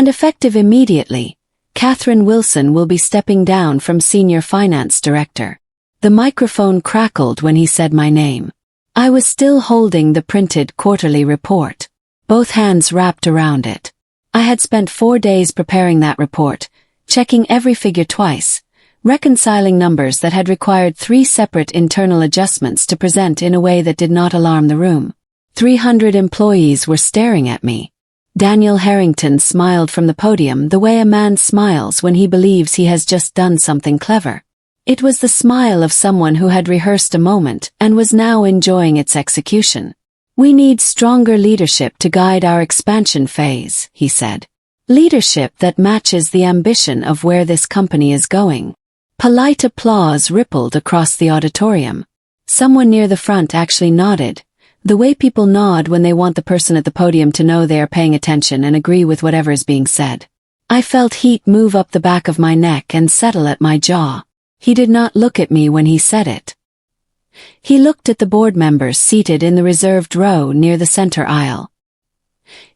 And effective immediately, Catherine Wilson will be stepping down from Senior Finance Director. The microphone crackled when he said my name. I was still holding the printed quarterly report, both hands wrapped around it. I had spent 4 days preparing that report, checking every figure twice, reconciling numbers that had required 3 separate internal adjustments to present in a way that did not alarm the room. 300 employees were staring at me. Daniel Harrington smiled from the podium the way a man smiles when he believes he has just done something clever. It was the smile of someone who had rehearsed a moment and was now enjoying its execution. We need stronger leadership to guide our expansion phase, he said. Leadership that matches the ambition of where this company is going. Polite applause rippled across the auditorium. Someone near the front actually nodded, the way people nod when they want the person at the podium to know they are paying attention and agree with whatever is being said. I felt heat move up the back of my neck and settle at my jaw. He did not look at me when he said it. He looked at the board members seated in the reserved row near the center aisle.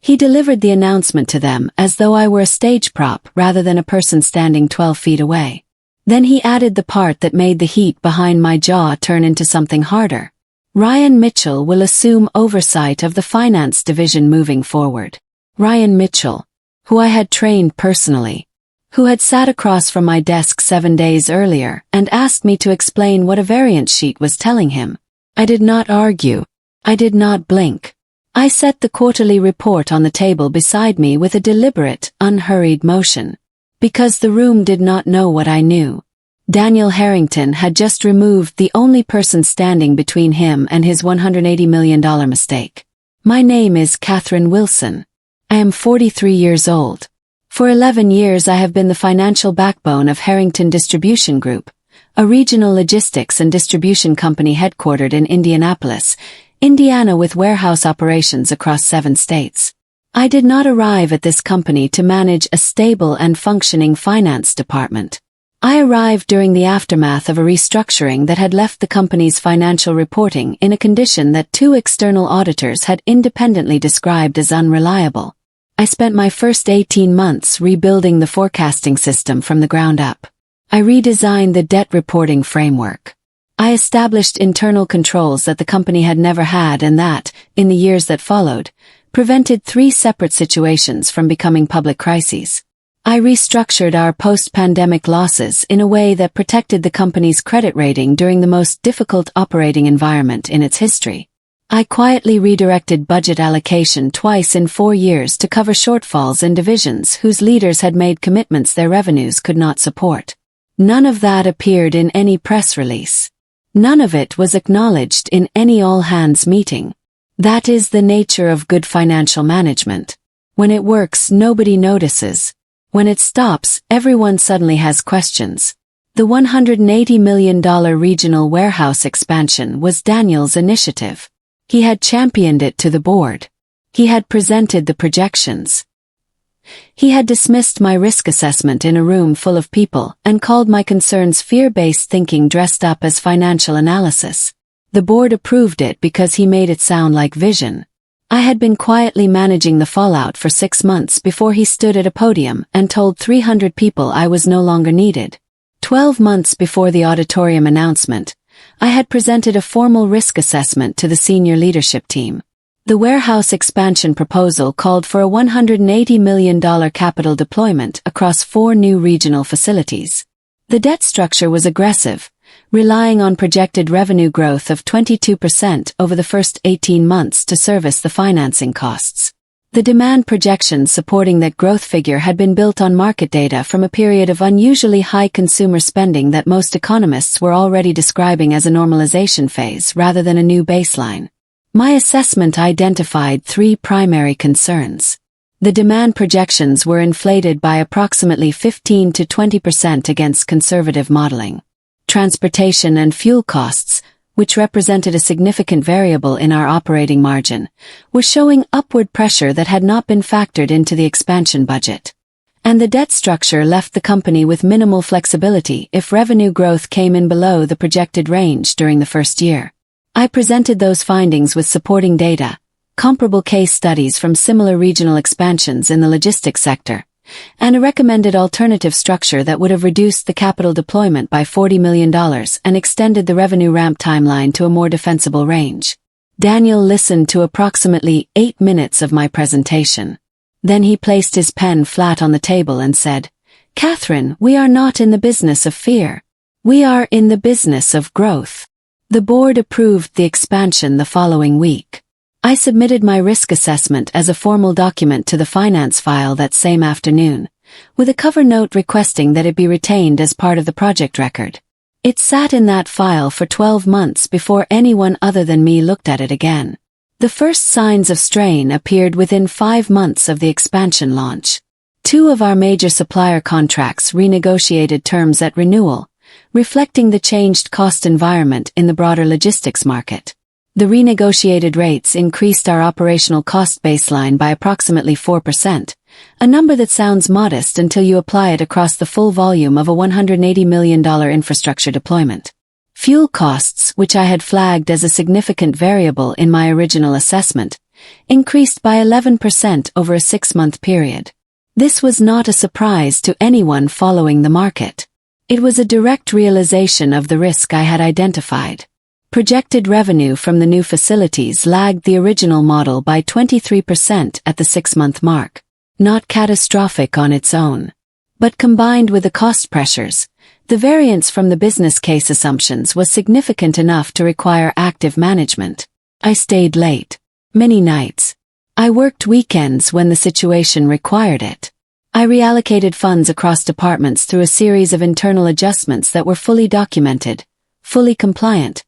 He delivered the announcement to them as though I were a stage prop rather than a person standing 12 feet away. Then he added the part that made the heat behind my jaw turn into something harder. Ryan Mitchell will assume oversight of the finance division moving forward. Ryan Mitchell, who I had trained personally, who had sat across from my desk 7 days earlier and asked me to explain what a variance sheet was telling him. I did not argue. I did not blink. I set the quarterly report on the table beside me with a deliberate, unhurried motion. Because the room did not know what I knew. Daniel Harrington had just removed the only person standing between him and his $180 million mistake. My name is Catherine Wilson. I am 43 years old. For 11 years I have been the financial backbone of Harrington Distribution Group, a regional logistics and distribution company headquartered in Indianapolis, Indiana with warehouse operations across 7 states. I did not arrive at this company to manage a stable and functioning finance department. I arrived during the aftermath of a restructuring that had left the company's financial reporting in a condition that 2 external auditors had independently described as unreliable. I spent my first 18 months rebuilding the forecasting system from the ground up. I redesigned the debt reporting framework. I established internal controls that the company had never had and that, in the years that followed, prevented 3 separate situations from becoming public crises. I restructured our post-pandemic losses in a way that protected the company's credit rating during the most difficult operating environment in its history. I quietly redirected budget allocation twice in 4 years to cover shortfalls in divisions whose leaders had made commitments their revenues could not support. None of that appeared in any press release. None of it was acknowledged in any all-hands meeting. That is the nature of good financial management. When it works, nobody notices. When it stops, everyone suddenly has questions. The $180 million regional warehouse expansion was Daniel's initiative. He had championed it to the board. He had presented the projections. He had dismissed my risk assessment in a room full of people and called my concerns fear-based thinking dressed up as financial analysis. The board approved it because he made it sound like vision. I had been quietly managing the fallout for 6 months before he stood at a podium and told 300 people I was no longer needed. 12 months before the auditorium announcement, I had presented a formal risk assessment to the senior leadership team. The warehouse expansion proposal called for a $180 million capital deployment across 4 new regional facilities. The debt structure was aggressive, relying on projected revenue growth of 22% over the first 18 months to service the financing costs. The demand projections supporting that growth figure had been built on market data from a period of unusually high consumer spending that most economists were already describing as a normalization phase rather than a new baseline. My assessment identified 3 primary concerns. The demand projections were inflated by approximately 15 to 20% against conservative modeling. Transportation and fuel costs, which represented a significant variable in our operating margin, were showing upward pressure that had not been factored into the expansion budget. And the debt structure left the company with minimal flexibility if revenue growth came in below the projected range during the first year. I presented those findings with supporting data, comparable case studies from similar regional expansions in the logistics sector, and a recommended alternative structure that would have reduced the capital deployment by $40 million and extended the revenue ramp timeline to a more defensible range. Daniel listened to approximately 8 minutes of my presentation. Then he placed his pen flat on the table and said, "Catherine, we are not in the business of fear. We are in the business of growth." The board approved the expansion the following week. I submitted my risk assessment as a formal document to the finance file that same afternoon, with a cover note requesting that it be retained as part of the project record. It sat in that file for 12 months before anyone other than me looked at it again. The first signs of strain appeared within 5 months of the expansion launch. 2 of our major supplier contracts renegotiated terms at renewal, reflecting the changed cost environment in the broader logistics market. The renegotiated rates increased our operational cost baseline by approximately 4%, a number that sounds modest until you apply it across the full volume of a $180 million infrastructure deployment. Fuel costs, which I had flagged as a significant variable in my original assessment, increased by 11% over a 6-month period. This was not a surprise to anyone following the market. It was a direct realization of the risk I had identified. Projected revenue from the new facilities lagged the original model by 23% at the 6-month mark. Not catastrophic on its own. But combined with the cost pressures, the variance from the business case assumptions was significant enough to require active management. I stayed late. Many nights. I worked weekends when the situation required it. I reallocated funds across departments through a series of internal adjustments that were fully documented, fully compliant,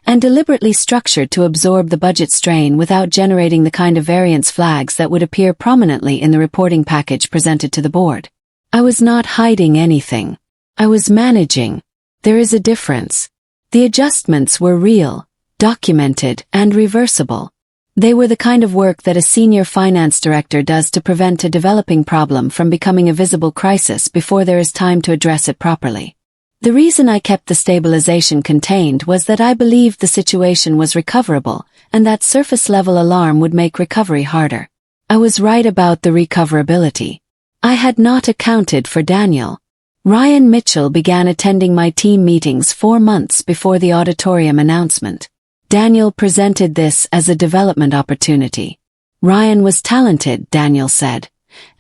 and deliberately structured to absorb the budget strain without generating the kind of variance flags that would appear prominently in the reporting package presented to the board. I was not hiding anything. I was managing. There is a difference. The adjustments were real, documented, and reversible. They were the kind of work that a senior finance director does to prevent a developing problem from becoming a visible crisis before there is time to address it properly. The reason I kept the stabilization contained was that I believed the situation was recoverable, and that surface-level alarm would make recovery harder. I was right about the recoverability. I had not accounted for Daniel. Ryan Mitchell began attending my team meetings 4 months before the auditorium announcement. Daniel presented this as a development opportunity. Ryan was talented, Daniel said,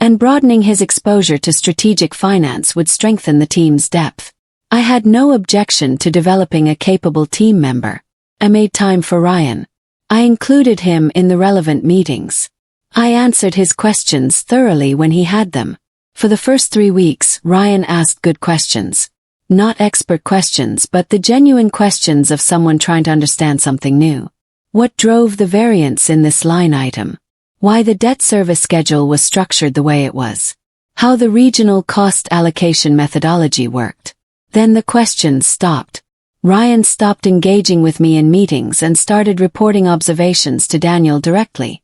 and broadening his exposure to strategic finance would strengthen the team's depth. I had no objection to developing a capable team member. I made time for Ryan. I included him in the relevant meetings. I answered his questions thoroughly when he had them. For the first 3 weeks, Ryan asked good questions. Not expert questions, but the genuine questions of someone trying to understand something new. What drove the variance in this line item? Why the debt service schedule was structured the way it was? How the regional cost allocation methodology worked? Then the questions stopped. Ryan stopped engaging with me in meetings and started reporting observations to Daniel directly,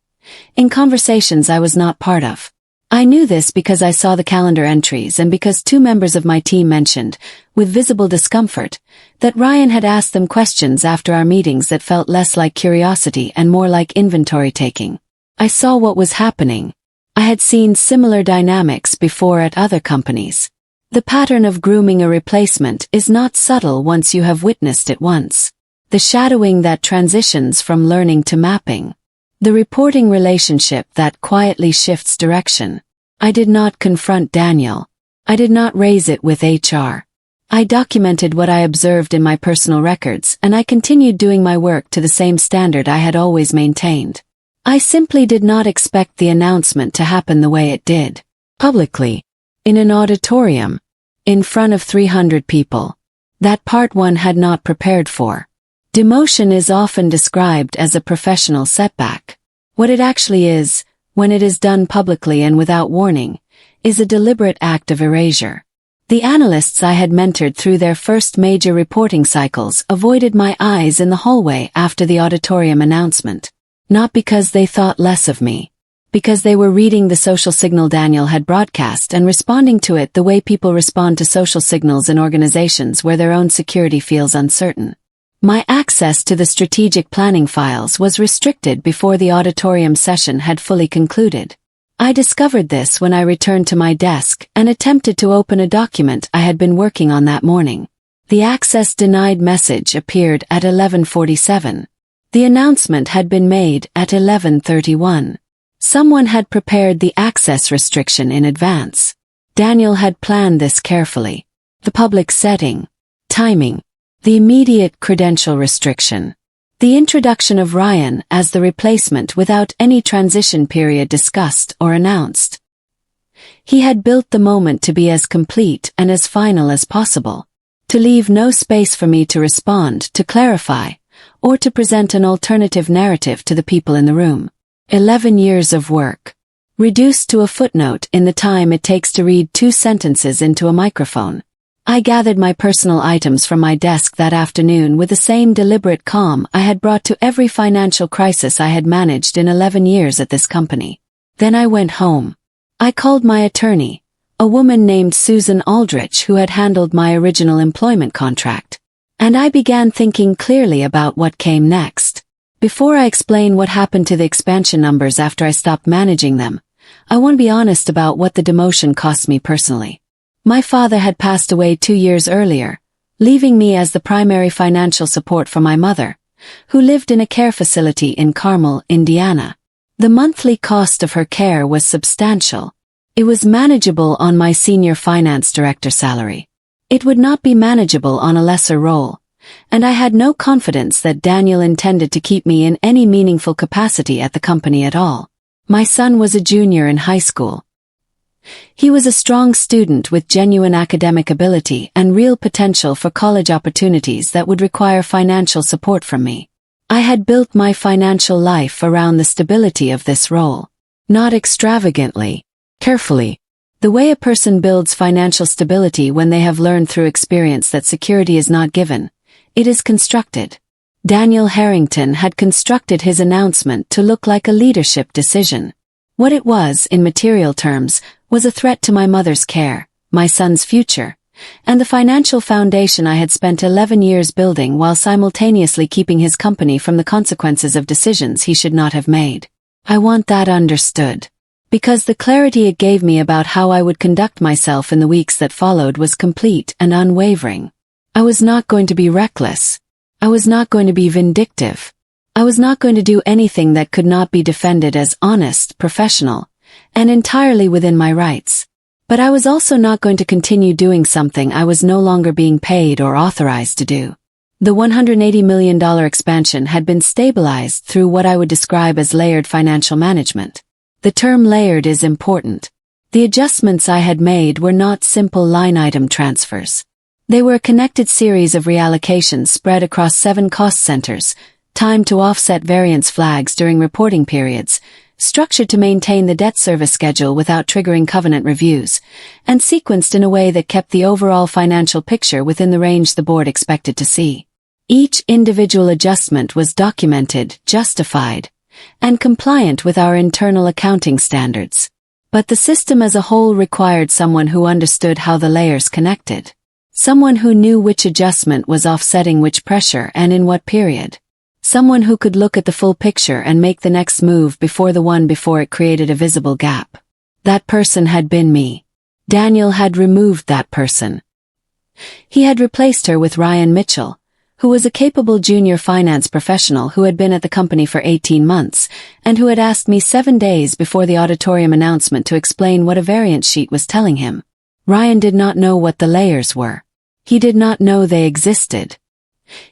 in conversations I was not part of. I knew this because I saw the calendar entries and because 2 members of my team mentioned, with visible discomfort, that Ryan had asked them questions after our meetings that felt less like curiosity and more like inventory taking. I saw what was happening. I had seen similar dynamics before at other companies. The pattern of grooming a replacement is not subtle once you have witnessed it once. The shadowing that transitions from learning to mapping. The reporting relationship that quietly shifts direction. I did not confront Daniel. I did not raise it with HR. I documented what I observed in my personal records, and I continued doing my work to the same standard I had always maintained. I simply did not expect the announcement to happen the way it did. Publicly. In an auditorium. In front of 300 people. That part one had not prepared for. Demotion is often described as a professional setback. What it actually is, when it is done publicly and without warning, is a deliberate act of erasure. The analysts I had mentored through their first major reporting cycles avoided my eyes in the hallway after the auditorium announcement. Not because they thought less of me. Because they were reading the social signal Daniel had broadcast and responding to it the way people respond to social signals in organizations where their own security feels uncertain. My access to the strategic planning files was restricted before the auditorium session had fully concluded. I discovered this when I returned to my desk and attempted to open a document I had been working on that morning. The access denied message appeared at 11:47. The announcement had been made at 11:31. Someone had prepared the access restriction in advance. Daniel had planned this carefully. The public setting, timing, the immediate credential restriction, the introduction of Ryan as the replacement without any transition period discussed or announced. He had built the moment to be as complete and as final as possible, to leave no space for me to respond, to clarify, or to present an alternative narrative to the people in the room. 11 years of work, reduced to a footnote in the time it takes to read 2 sentences into a microphone. I gathered my personal items from my desk that afternoon with the same deliberate calm I had brought to every financial crisis I had managed in 11 years at this company. Then I went home. I called my attorney, a woman named Susan Aldrich who had handled my original employment contract, and I began thinking clearly about what came next. Before I explain what happened to the expansion numbers after I stopped managing them, I want to be honest about what the demotion cost me personally. My father had passed away 2 years earlier, leaving me as the primary financial support for my mother, who lived in a care facility in Carmel, Indiana. The monthly cost of her care was substantial. It was manageable on my senior finance director salary. It would not be manageable on a lesser role, and I had no confidence that Daniel intended to keep me in any meaningful capacity at the company at all. My son was a junior in high school. He was a strong student with genuine academic ability and real potential for college opportunities that would require financial support from me. I had built my financial life around the stability of this role. Not extravagantly, carefully. The way a person builds financial stability when they have learned through experience that security is not given. It is constructed. Daniel Harrington had constructed his announcement to look like a leadership decision. What it was, in material terms, was a threat to my mother's care, my son's future, and the financial foundation I had spent 11 years building while simultaneously keeping his company from the consequences of decisions he should not have made. I want that understood, because the clarity it gave me about how I would conduct myself in the weeks that followed was complete and unwavering. I was not going to be reckless. I was not going to be vindictive. I was not going to do anything that could not be defended as honest, professional, and entirely within my rights. But I was also not going to continue doing something I was no longer being paid or authorized to do. The $180 million expansion had been stabilized through what I would describe as layered financial management. The term layered is important. The adjustments I had made were not simple line item transfers. They were a connected series of reallocations spread across 7 cost centers, timed to offset variance flags during reporting periods, structured to maintain the debt service schedule without triggering covenant reviews, and sequenced in a way that kept the overall financial picture within the range the board expected to see. Each individual adjustment was documented, justified, and compliant with our internal accounting standards. But the system as a whole required someone who understood how the layers connected. Someone who knew which adjustment was offsetting which pressure and in what period. Someone who could look at the full picture and make the next move before the one before it created a visible gap. That person had been me. Daniel had removed that person. He had replaced her with Ryan Mitchell, who was a capable junior finance professional who had been at the company for 18 months, and who had asked me 7 days before the auditorium announcement to explain what a variance sheet was telling him. Ryan did not know what the layers were. He did not know they existed.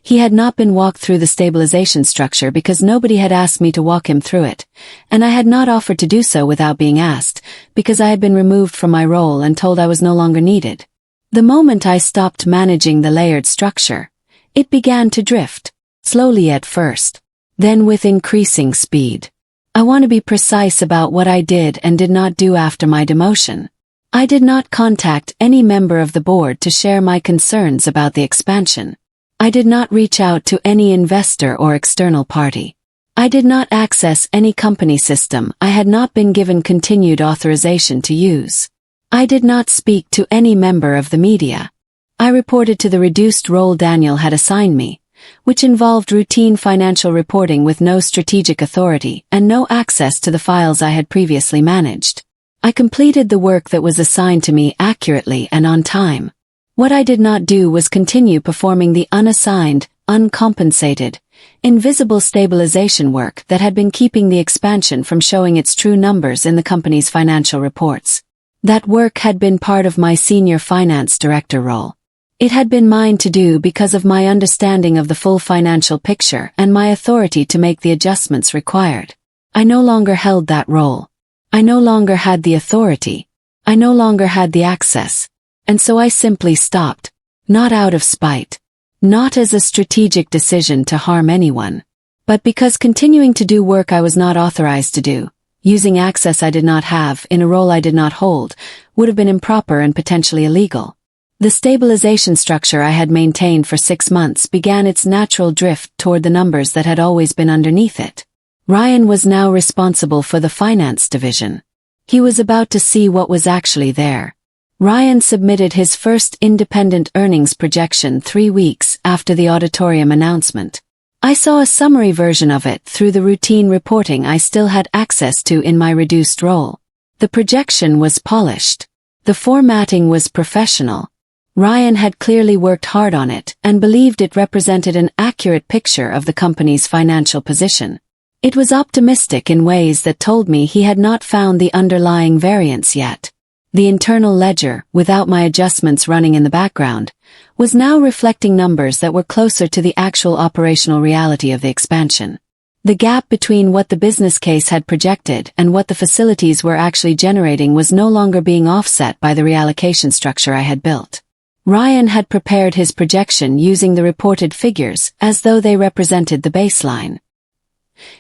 He had not been walked through the stabilization structure because nobody had asked me to walk him through it, and I had not offered to do so without being asked, because I had been removed from my role and told I was no longer needed. The moment I stopped managing the layered structure, it began to drift, slowly at first, then with increasing speed. I want to be precise about what I did and did not do after my demotion. I did not contact any member of the board to share my concerns about the expansion. I did not reach out to any investor or external party. I did not access any company system I had not been given continued authorization to use. I did not speak to any member of the media. I reported to the reduced role Daniel had assigned me, which involved routine financial reporting with no strategic authority and no access to the files I had previously managed. I completed the work that was assigned to me accurately and on time. What I did not do was continue performing the unassigned, uncompensated, invisible stabilization work that had been keeping the expansion from showing its true numbers in the company's financial reports. That work had been part of my senior finance director role. It had been mine to do because of my understanding of the full financial picture and my authority to make the adjustments required. I no longer held that role. I no longer had the authority. I no longer had the access. And so I simply stopped. Not out of spite. Not as a strategic decision to harm anyone. But because continuing to do work I was not authorized to do, using access I did not have in a role I did not hold, would have been improper and potentially illegal. The stabilization structure I had maintained for 6 months began its natural drift toward the numbers that had always been underneath it. Ryan was now responsible for the finance division. He was about to see what was actually there. Ryan submitted his first independent earnings projection 3 weeks after the auditorium announcement. I saw a summary version of it through the routine reporting I still had access to in my reduced role. The projection was polished. The formatting was professional. Ryan had clearly worked hard on it and believed it represented an accurate picture of the company's financial position. It was optimistic in ways that told me he had not found the underlying variance yet. The internal ledger, without my adjustments running in the background, was now reflecting numbers that were closer to the actual operational reality of the expansion. The gap between what the business case had projected and what the facilities were actually generating was no longer being offset by the reallocation structure I had built. Ryan had prepared his projection using the reported figures as though they represented the baseline.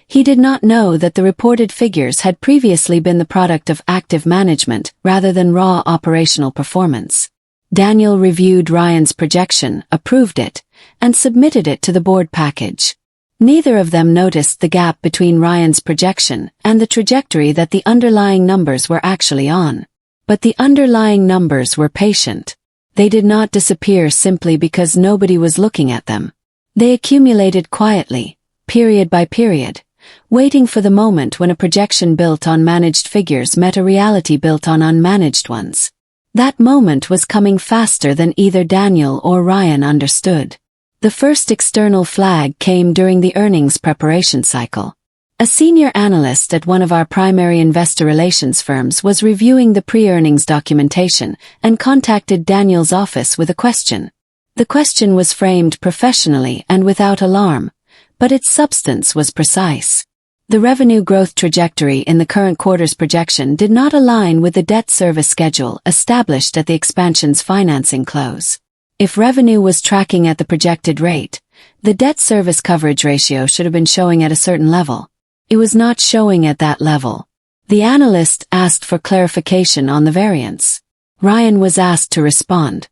He did not know that the reported figures had previously been the product of active management rather than raw operational performance. Daniel reviewed Ryan's projection, approved it, and submitted it to the board package. Neither of them noticed the gap between Ryan's projection and the trajectory that the underlying numbers were actually on. But the underlying numbers were patient. They did not disappear simply because nobody was looking at them. They accumulated quietly, period by period, waiting for the moment when a projection built on managed figures met a reality built on unmanaged ones. That moment was coming faster than either Daniel or Ryan understood. The first external flag came during the earnings preparation cycle. A senior analyst at one of our primary investor relations firms was reviewing the pre-earnings documentation and contacted Daniel's office with a question. The question was framed professionally and without alarm, but its substance was precise. The revenue growth trajectory in the current quarter's projection did not align with the debt service schedule established at the expansion's financing close. If revenue was tracking at the projected rate, the debt service coverage ratio should have been showing at a certain level. It was not showing at that level. The analyst asked for clarification on the variance. Ryan was asked to respond.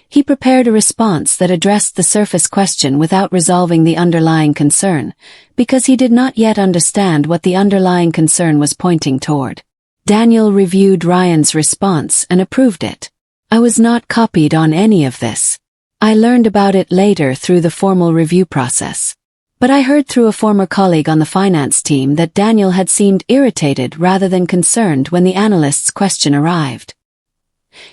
He prepared a response that addressed the surface question without resolving the underlying concern, because he did not yet understand what the underlying concern was pointing toward. Daniel reviewed Ryan's response and approved it. I was not copied on any of this. I learned about it later through the formal review process. But I heard through a former colleague on the finance team that Daniel had seemed irritated rather than concerned when the analyst's question arrived.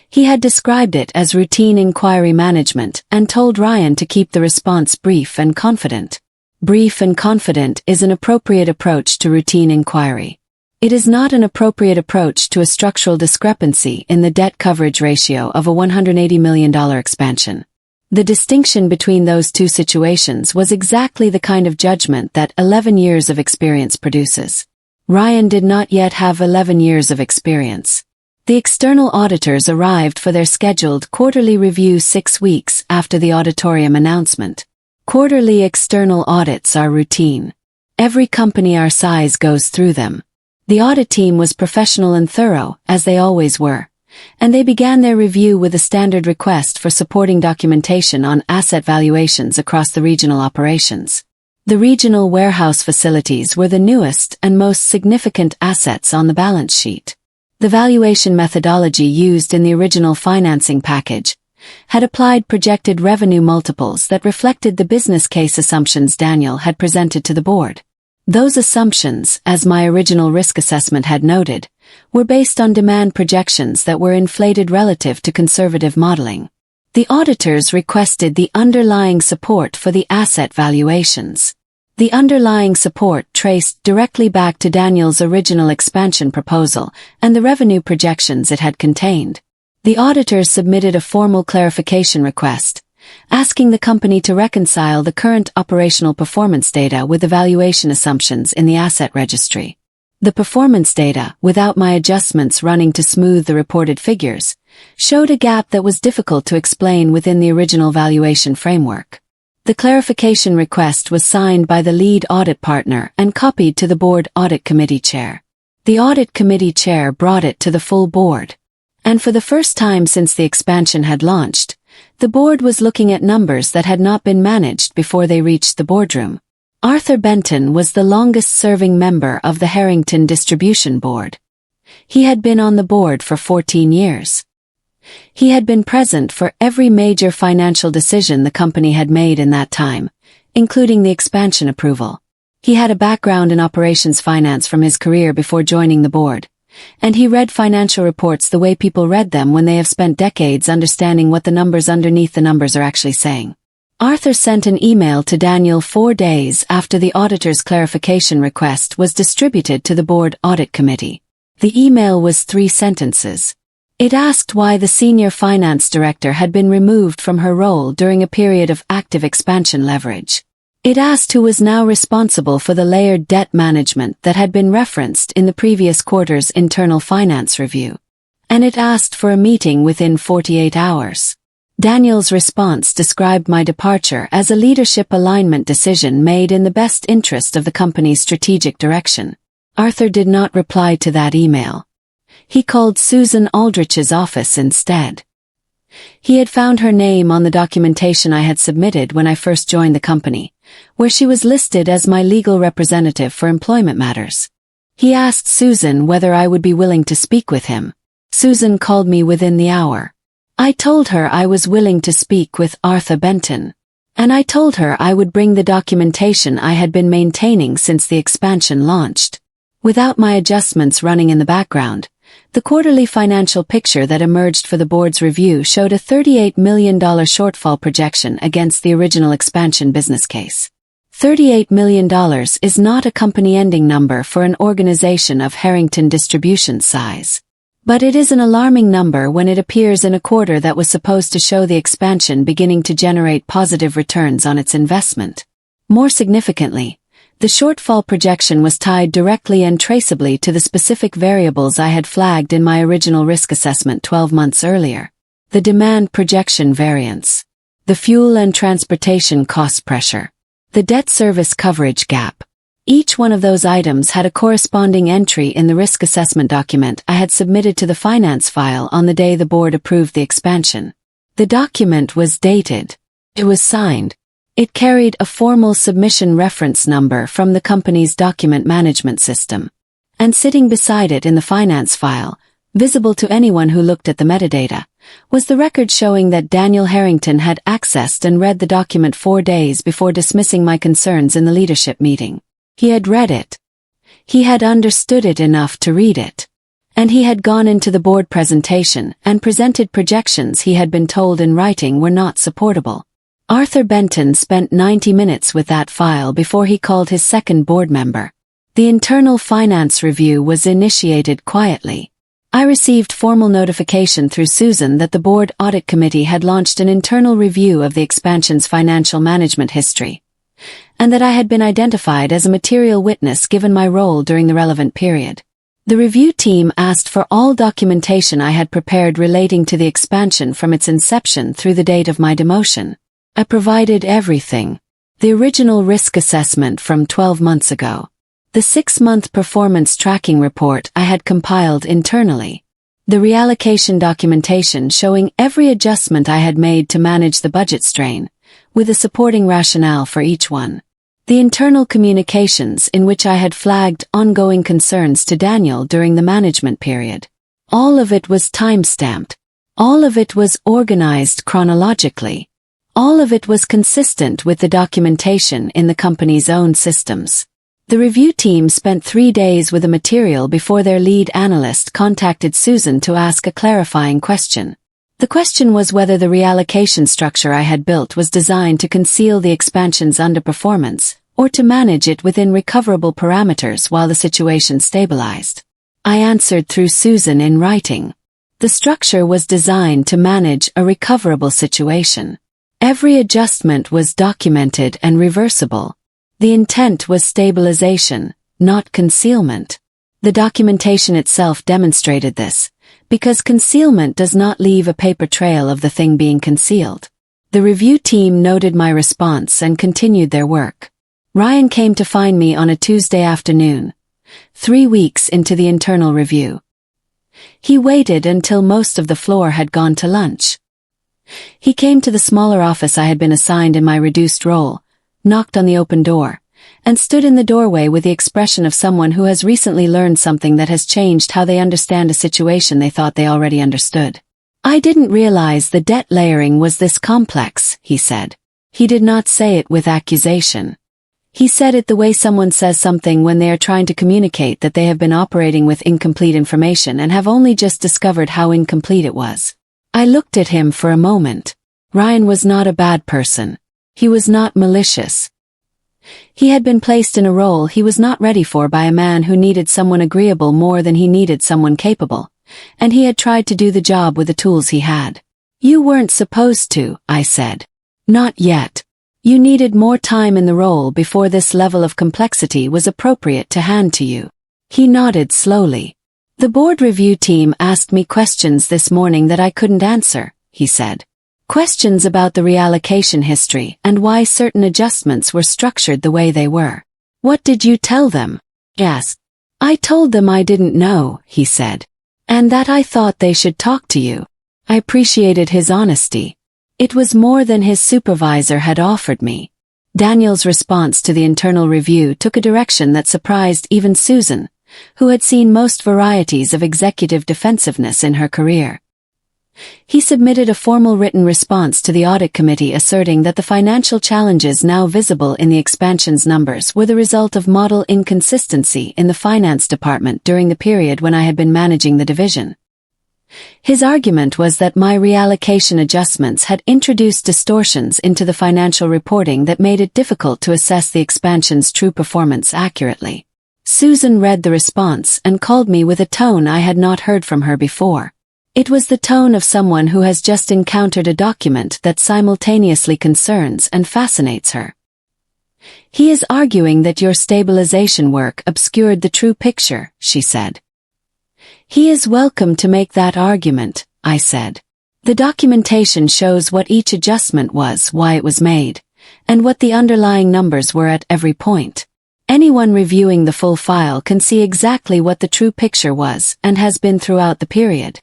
He had described it as routine inquiry management and told Ryan to keep the response brief and confident. Brief and confident is an appropriate approach to routine inquiry. It is not an appropriate approach to a structural discrepancy in the debt coverage ratio of a $180 million expansion. The distinction between those two situations was exactly the kind of judgment that 11 years of experience produces. Ryan did not yet have 11 years of experience. The external auditors arrived for their scheduled quarterly review 6 weeks after the auditorium announcement. Quarterly external audits are routine. Every company our size goes through them. The audit team was professional and thorough, as they always were, and they began their review with a standard request for supporting documentation on asset valuations across the regional operations. The regional warehouse facilities were the newest and most significant assets on the balance sheet. The valuation methodology used in the original financing package, had applied projected revenue multiples that reflected the business case assumptions Daniel had presented to the board. Those assumptions, as my original risk assessment had noted, were based on demand projections that were inflated relative to conservative modeling. The auditors requested the underlying support for the asset valuations. The underlying support traced directly back to Daniel's original expansion proposal and the revenue projections it had contained. The auditors submitted a formal clarification request, asking the company to reconcile the current operational performance data with the valuation assumptions in the asset registry. The performance data, without my adjustments running to smooth the reported figures, showed a gap that was difficult to explain within the original valuation framework. The clarification request was signed by the lead audit partner and copied to the board audit committee chair. The audit committee chair brought it to the full board. And for the first time since the expansion had launched, the board was looking at numbers that had not been managed before they reached the boardroom. Arthur Benton was the longest-serving member of the Harrington Distribution Board. He had been on the board for 14 years. He had been present for every major financial decision the company had made in that time, including the expansion approval. He had a background in operations finance from his career before joining the board, and he read financial reports the way people read them when they have spent decades understanding what the numbers underneath the numbers are actually saying. Arthur sent an email to Daniel 4 days after the auditor's clarification request was distributed to the board audit committee. The email was 3 sentences. It asked why the senior finance director had been removed from her role during a period of active expansion leverage. It asked who was now responsible for the layered debt management that had been referenced in the previous quarter's internal finance review. And it asked for a meeting within 48 hours. Daniel's response described my departure as a leadership alignment decision made in the best interest of the company's strategic direction. Arthur did not reply to that email. He called Susan Aldrich's office instead. He had found her name on the documentation I had submitted when I first joined the company, where she was listed as my legal representative for employment matters. He asked Susan whether I would be willing to speak with him. Susan called me within the hour. I told her I was willing to speak with Arthur Benton, and I told her I would bring the documentation I had been maintaining since the expansion launched. Without my adjustments running in the background, the quarterly financial picture that emerged for the board's review showed a $38 million shortfall projection against the original expansion business case. $38 million is not a company-ending number for an organization of Harrington Distribution size. But it is an alarming number when it appears in a quarter that was supposed to show the expansion beginning to generate positive returns on its investment. More significantly, the shortfall projection was tied directly and traceably to the specific variables I had flagged in my original risk assessment 12 months earlier. The demand projection variance, the fuel and transportation cost pressure, the debt service coverage gap. Each one of those items had a corresponding entry in the risk assessment document I had submitted to the finance file on the day the board approved the expansion. The document was dated. It was signed. It carried a formal submission reference number from the company's document management system. And sitting beside it in the finance file, visible to anyone who looked at the metadata, was the record showing that Daniel Harrington had accessed and read the document 4 days before dismissing my concerns in the leadership meeting. He had read it. He had understood it enough to read it. And he had gone into the board presentation and presented projections he had been told in writing were not supportable. Arthur Benton spent 90 minutes with that file before he called his second board member. The internal finance review was initiated quietly. I received formal notification through Susan that the board audit committee had launched an internal review of the expansion's financial management history, and that I had been identified as a material witness given my role during the relevant period. The review team asked for all documentation I had prepared relating to the expansion from its inception through the date of my demotion. I provided everything. The original risk assessment from 12 months ago. The 6-month performance tracking report I had compiled internally. The reallocation documentation showing every adjustment I had made to manage the budget strain, with a supporting rationale for each one. The internal communications in which I had flagged ongoing concerns to Daniel during the management period. All of it was time-stamped. All of it was organized chronologically. All of it was consistent with the documentation in the company's own systems. The review team spent 3 days with the material before their lead analyst contacted Susan to ask a clarifying question. The question was whether the reallocation structure I had built was designed to conceal the expansion's underperformance, or to manage it within recoverable parameters while the situation stabilized. I answered through Susan in writing. The structure was designed to manage a recoverable situation. Every adjustment was documented and reversible. The intent was stabilization, not concealment. The documentation itself demonstrated this, because concealment does not leave a paper trail of the thing being concealed. The review team noted my response and continued their work. Ryan came to find me on a Tuesday afternoon, 3 weeks into the internal review. He waited until most of the floor had gone to lunch. He came to the smaller office I had been assigned in my reduced role, knocked on the open door, and stood in the doorway with the expression of someone who has recently learned something that has changed how they understand a situation they thought they already understood. I didn't realize the debt layering was this complex, he said. He did not say it with accusation. He said it the way someone says something when they are trying to communicate that they have been operating with incomplete information and have only just discovered how incomplete it was. I looked at him for a moment. Ryan was not a bad person. He was not malicious. He had been placed in a role he was not ready for by a man who needed someone agreeable more than he needed someone capable, and he had tried to do the job with the tools he had. You weren't supposed to, I said. Not yet. You needed more time in the role before this level of complexity was appropriate to hand to you. He nodded slowly. The board review team asked me questions this morning that I couldn't answer, he said. Questions about the reallocation history and why certain adjustments were structured the way they were. What did you tell them? Yes. I told them I didn't know, he said. And that I thought they should talk to you. I appreciated his honesty. It was more than his supervisor had offered me. Daniel's response to the internal review took a direction that surprised even Susan, who had seen most varieties of executive defensiveness in her career. He submitted a formal written response to the audit committee asserting that the financial challenges now visible in the expansion's numbers were the result of model inconsistency in the finance department during the period when I had been managing the division. His argument was that my reallocation adjustments had introduced distortions into the financial reporting that made it difficult to assess the expansion's true performance accurately. Susan read the response and called me with a tone I had not heard from her before. It was the tone of someone who has just encountered a document that simultaneously concerns and fascinates her. He is arguing that your stabilization work obscured the true picture, she said. He is welcome to make that argument, I said. The documentation shows what each adjustment was, why it was made, and what the underlying numbers were at every point. Anyone reviewing the full file can see exactly what the true picture was and has been throughout the period.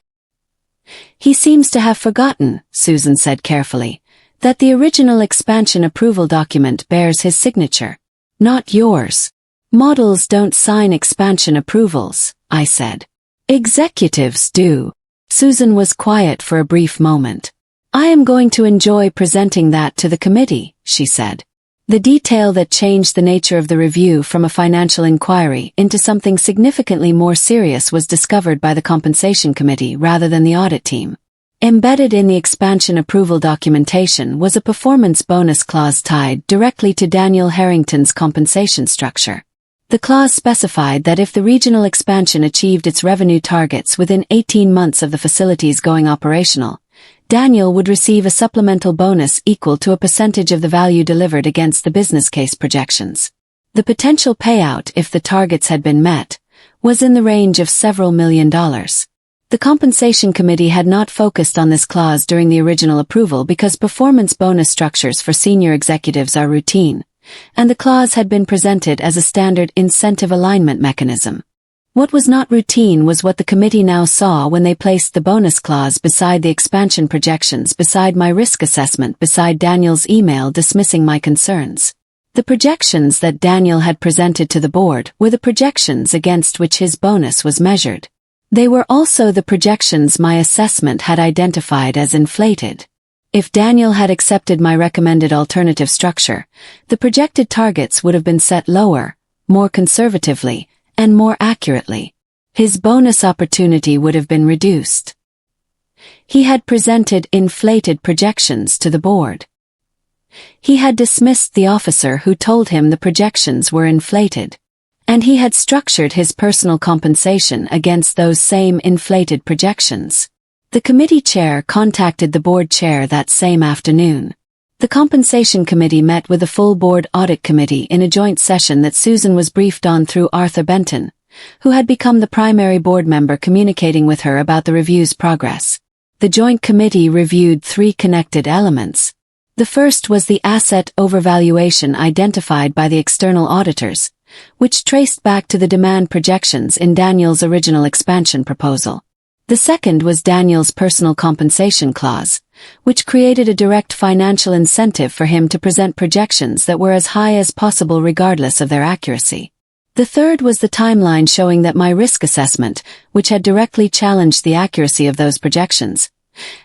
He seems to have forgotten, Susan said carefully, that the original expansion approval document bears his signature, not yours. Models don't sign expansion approvals, I said. Executives do. Susan was quiet for a brief moment. I am going to enjoy presenting that to the committee, she said. The detail that changed the nature of the review from a financial inquiry into something significantly more serious was discovered by the compensation committee rather than the audit team. Embedded in the expansion approval documentation was a performance bonus clause tied directly to Daniel Harrington's compensation structure. The clause specified that if the regional expansion achieved its revenue targets within 18 months of the facilities going operational, Daniel would receive a supplemental bonus equal to a percentage of the value delivered against the business case projections. The potential payout, if the targets had been met, was in the range of several $1 million. The compensation committee had not focused on this clause during the original approval because performance bonus structures for senior executives are routine, and the clause had been presented as a standard incentive alignment mechanism. What was not routine was what the committee now saw when they placed the bonus clause beside the expansion projections, beside my risk assessment, beside Daniel's email dismissing my concerns. The projections that Daniel had presented to the board were the projections against which his bonus was measured. They were also the projections my assessment had identified as inflated. If Daniel had accepted my recommended alternative structure, the projected targets would have been set lower, more conservatively, and more accurately. His bonus opportunity would have been reduced. He had presented inflated projections to the board. He had dismissed the officer who told him the projections were inflated. And he had structured his personal compensation against those same inflated projections. The committee chair contacted the board chair that same afternoon. The compensation committee met with the full board audit committee in a joint session that Susan was briefed on through Arthur Benton, who had become the primary board member communicating with her about the review's progress. The joint committee reviewed 3 connected elements. The first was the asset overvaluation identified by the external auditors, which traced back to the demand projections in Daniel's original expansion proposal. The second was Daniel's personal compensation clause, which created a direct financial incentive for him to present projections that were as high as possible regardless of their accuracy. The third was the timeline showing that my risk assessment, which had directly challenged the accuracy of those projections,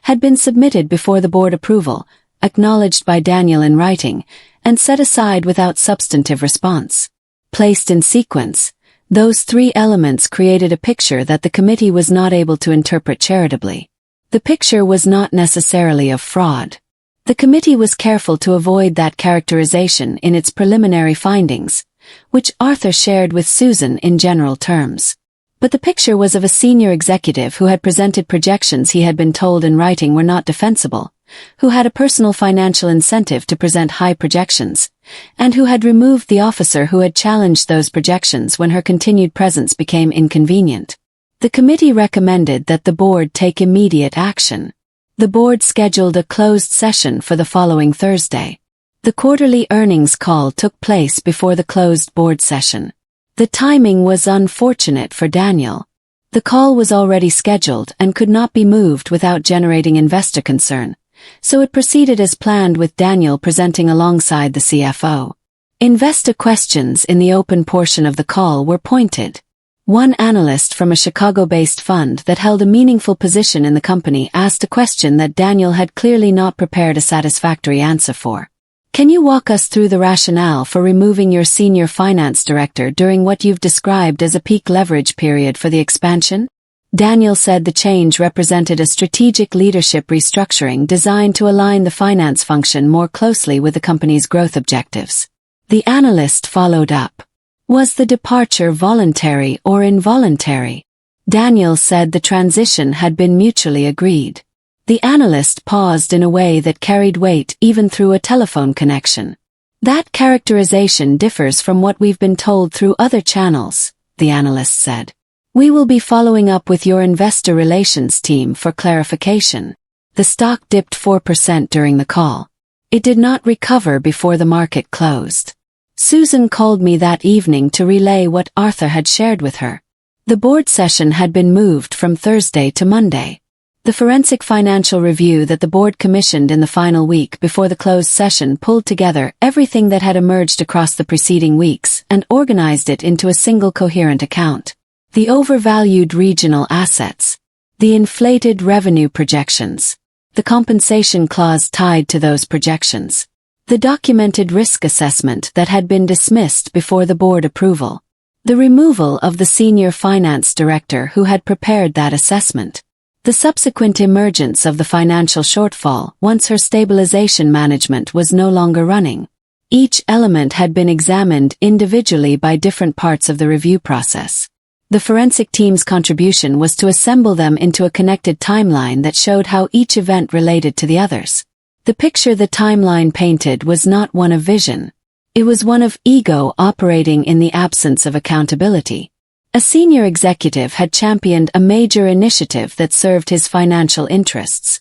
had been submitted before the board approval, acknowledged by Daniel in writing, and set aside without substantive response. Placed in sequence, those 3 elements created a picture that the committee was not able to interpret charitably. The picture was not necessarily of fraud. The committee was careful to avoid that characterization in its preliminary findings, which Arthur shared with Susan in general terms. But the picture was of a senior executive who had presented projections he had been told in writing were not defensible, who had a personal financial incentive to present high projections, and who had removed the officer who had challenged those projections when her continued presence became inconvenient. The committee recommended that the board take immediate action. The board scheduled a closed session for the following Thursday. The quarterly earnings call took place before the closed board session. The timing was unfortunate for Daniel. The call was already scheduled and could not be moved without generating investor concern, so it proceeded as planned with Daniel presenting alongside the CFO. Investor questions in the open portion of the call were pointed. One analyst from a Chicago-based fund that held a meaningful position in the company asked a question that Daniel had clearly not prepared a satisfactory answer for. Can you walk us through the rationale for removing your senior finance director during what you've described as a peak leverage period for the expansion? Daniel said the change represented a strategic leadership restructuring designed to align the finance function more closely with the company's growth objectives. The analyst followed up. Was the departure voluntary or involuntary? Daniel said the transition had been mutually agreed. The analyst paused in a way that carried weight even through a telephone connection. That characterization differs from what we've been told through other channels, the analyst said. We will be following up with your investor relations team for clarification. The stock dipped 4% during the call. It did not recover before the market closed. Susan called me that evening to relay what Arthur had shared with her. The board session had been moved from Thursday to Monday. The forensic financial review that the board commissioned in the final week before the closed session pulled together everything that had emerged across the preceding weeks and organized it into a single coherent account. The overvalued regional assets, the inflated revenue projections, the compensation clause tied to those projections, the documented risk assessment that had been dismissed before the board approval, the removal of the senior finance director who had prepared that assessment, the subsequent emergence of the financial shortfall once her stabilization management was no longer running. Each element had been examined individually by different parts of the review process. The forensic team's contribution was to assemble them into a connected timeline that showed how each event related to the others. The picture the timeline painted was not one of vision. It was one of ego operating in the absence of accountability. A senior executive had championed a major initiative that served his financial interests.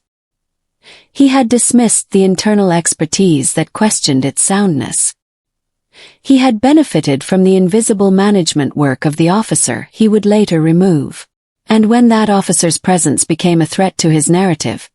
He had dismissed the internal expertise that questioned its soundness. He had benefited from the invisible management work of the officer he would later remove. And when that officer's presence became a threat to his narrative,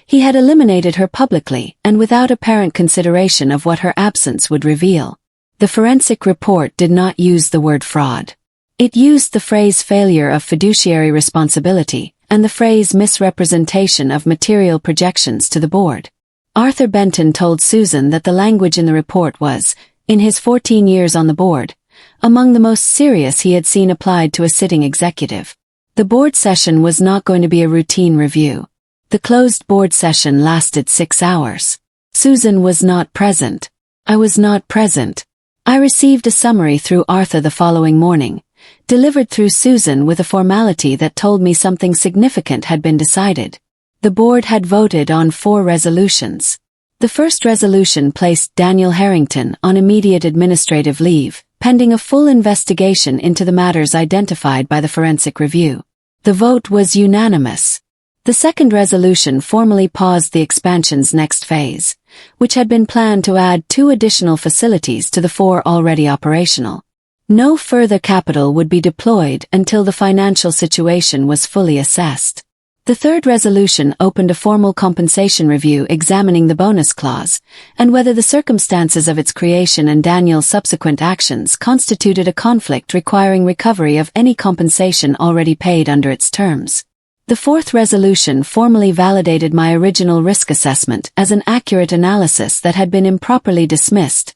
he had eliminated her publicly and without apparent consideration of what her absence would reveal. The forensic report did not use the word fraud. It used the phrase failure of fiduciary responsibility and the phrase misrepresentation of material projections to the board. Arthur Benton told Susan that the language in the report was, in his 14 years on the board, among the most serious he had seen applied to a sitting executive. The board session was not going to be a routine review. The closed board session lasted 6 hours. Susan was not present. I was not present. I received a summary through Arthur the following morning, delivered through Susan with a formality that told me something significant had been decided. The board had voted on 4 resolutions. The first resolution placed Daniel Harrington on immediate administrative leave, pending a full investigation into the matters identified by the forensic review. The vote was unanimous. The second resolution formally paused the expansion's next phase, which had been planned to add 2 additional facilities to the 4 already operational. No further capital would be deployed until the financial situation was fully assessed. The third resolution opened a formal compensation review examining the bonus clause, and whether the circumstances of its creation and Daniel's subsequent actions constituted a conflict requiring recovery of any compensation already paid under its terms. The fourth resolution formally validated my original risk assessment as an accurate analysis that had been improperly dismissed,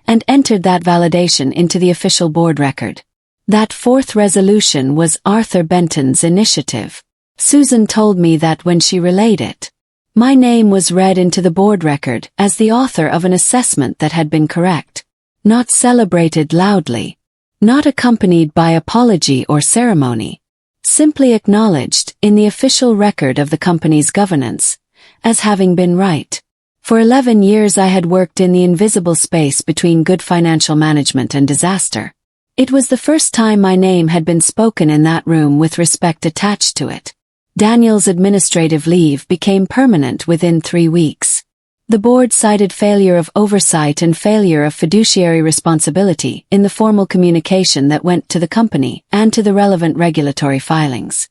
and entered that validation into the official board record. That fourth resolution was Arthur Benton's initiative. Susan told me that when she relayed it, my name was read into the board record as the author of an assessment that had been correct, not celebrated loudly, not accompanied by apology or ceremony, simply acknowledged in the official record of the company's governance as having been right. For 11 years I had worked in the invisible space between good financial management and disaster. It was the first time my name had been spoken in that room with respect attached to it. Daniel's administrative leave became permanent within 3 weeks. The board cited failure of oversight and failure of fiduciary responsibility in the formal communication that went to the company and to the relevant regulatory filings.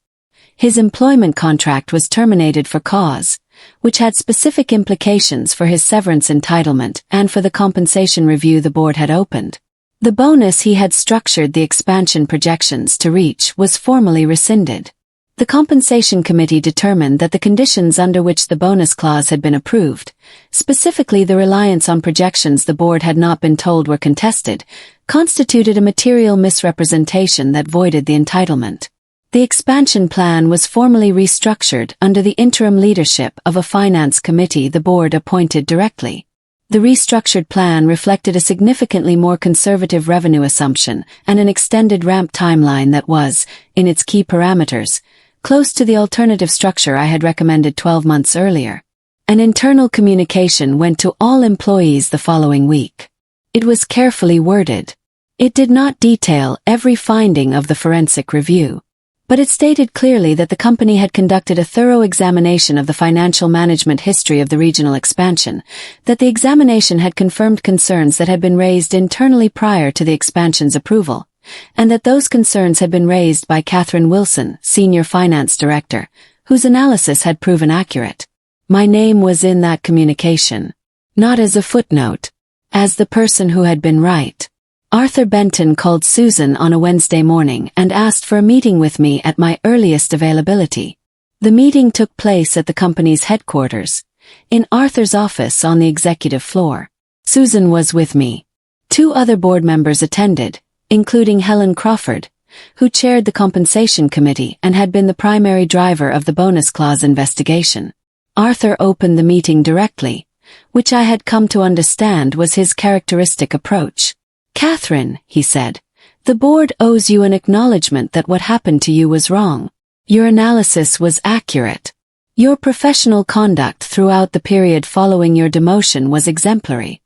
His employment contract was terminated for cause, which had specific implications for his severance entitlement and for the compensation review the board had opened. The bonus he had structured the expansion projections to reach was formally rescinded. The compensation committee determined that the conditions under which the bonus clause had been approved, specifically the reliance on projections the board had not been told were contested, constituted a material misrepresentation that voided the entitlement. The expansion plan was formally restructured under the interim leadership of a finance committee the board appointed directly. The restructured plan reflected a significantly more conservative revenue assumption and an extended ramp timeline that was, in its key parameters, close to the alternative structure I had recommended 12 months earlier. An internal communication went to all employees the following week. It was carefully worded. It did not detail every finding of the forensic review, but it stated clearly that the company had conducted a thorough examination of the financial management history of the regional expansion, that the examination had confirmed concerns that had been raised internally prior to the expansion's approval, and that those concerns had been raised by Catherine Wilson, Senior Finance Director, whose analysis had proven accurate. My name was in that communication, not as a footnote, as the person who had been right. Arthur Benton called Susan on a Wednesday morning and asked for a meeting with me at my earliest availability. The meeting took place at the company's headquarters, in Arthur's office on the executive floor. Susan was with me. 2 other board members attended, including Helen Crawford, who chaired the compensation committee and had been the primary driver of the bonus clause investigation. Arthur opened the meeting directly, which I had come to understand was his characteristic approach. "Catherine," he said, "the board owes you an acknowledgement that what happened to you was wrong. Your analysis was accurate. Your professional conduct throughout the period following your demotion was exemplary,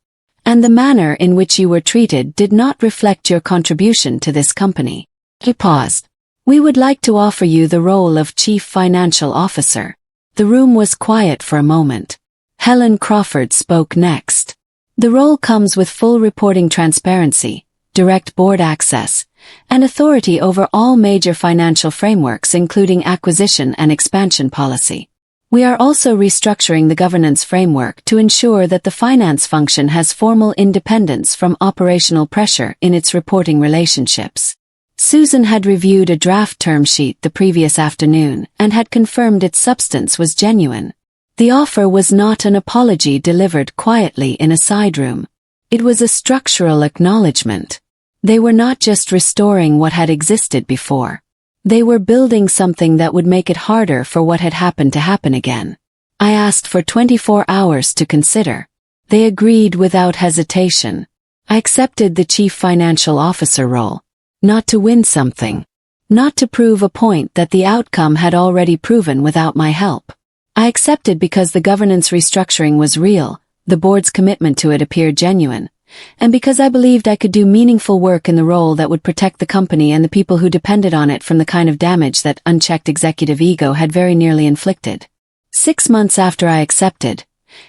and the manner in which you were treated did not reflect your contribution to this company." He paused. "We would like to offer you the role of Chief Financial Officer." The room was quiet for a moment. Helen Crawford spoke next. "The role comes with full reporting transparency, direct board access, and authority over all major financial frameworks including acquisition and expansion policy. We are also restructuring the governance framework to ensure that the finance function has formal independence from operational pressure in its reporting relationships." Susan had reviewed a draft term sheet the previous afternoon and had confirmed its substance was genuine. The offer was not an apology delivered quietly in a side room. It was a structural acknowledgement. They were not just restoring what had existed before. They were building something that would make it harder for what had happened to happen again. I asked for 24 hours to consider. They agreed without hesitation. I accepted the chief financial officer role. Not to win something. Not to prove a point that the outcome had already proven without my help. I accepted because the governance restructuring was real, the board's commitment to it appeared genuine, and because I believed I could do meaningful work in the role that would protect the company and the people who depended on it from the kind of damage that unchecked executive ego had very nearly inflicted. 6 months after I accepted,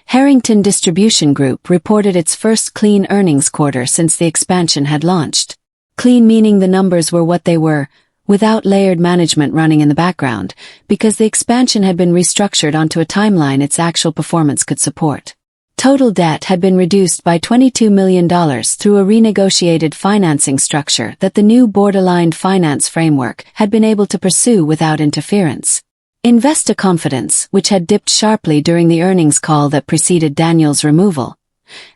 Harrington Distribution Group reported its first clean earnings quarter since the expansion had launched. Clean meaning the numbers were what they were, without layered management running in the background, because the expansion had been restructured onto a timeline its actual performance could support. Total debt had been reduced by $22 million through a renegotiated financing structure that the new board-aligned finance framework had been able to pursue without interference. Investor confidence, which had dipped sharply during the earnings call that preceded Daniel's removal,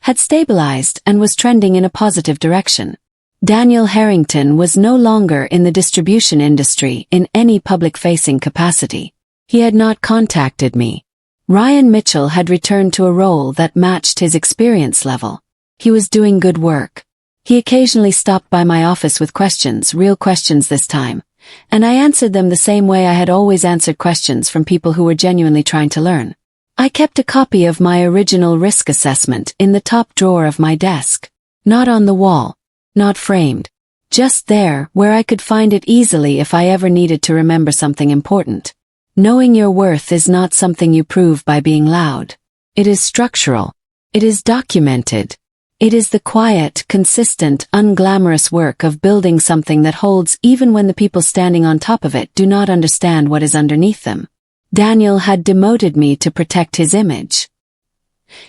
had stabilized and was trending in a positive direction. Daniel Harrington was no longer in the distribution industry in any public-facing capacity. He had not contacted me. Ryan Mitchell had returned to a role that matched his experience level. He was doing good work. He occasionally stopped by my office with questions, real questions this time, and I answered them the same way I had always answered questions from people who were genuinely trying to learn. I kept a copy of my original risk assessment in the top drawer of my desk. Not on the wall. Not framed. Just there, where I could find it easily if I ever needed to remember something important. Knowing your worth is not something you prove by being loud. It is structural. It is documented. It is the quiet, consistent, unglamorous work of building something that holds even when the people standing on top of it do not understand what is underneath them. Daniel had demoted me to protect his image.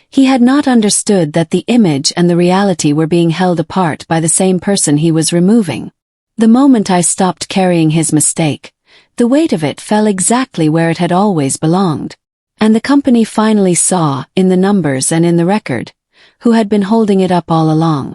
He had not understood that the image and the reality were being held apart by the same person he was removing. The moment I stopped carrying his mistake, the weight of it fell exactly where it had always belonged. And the company finally saw, in the numbers and in the record, who had been holding it up all along.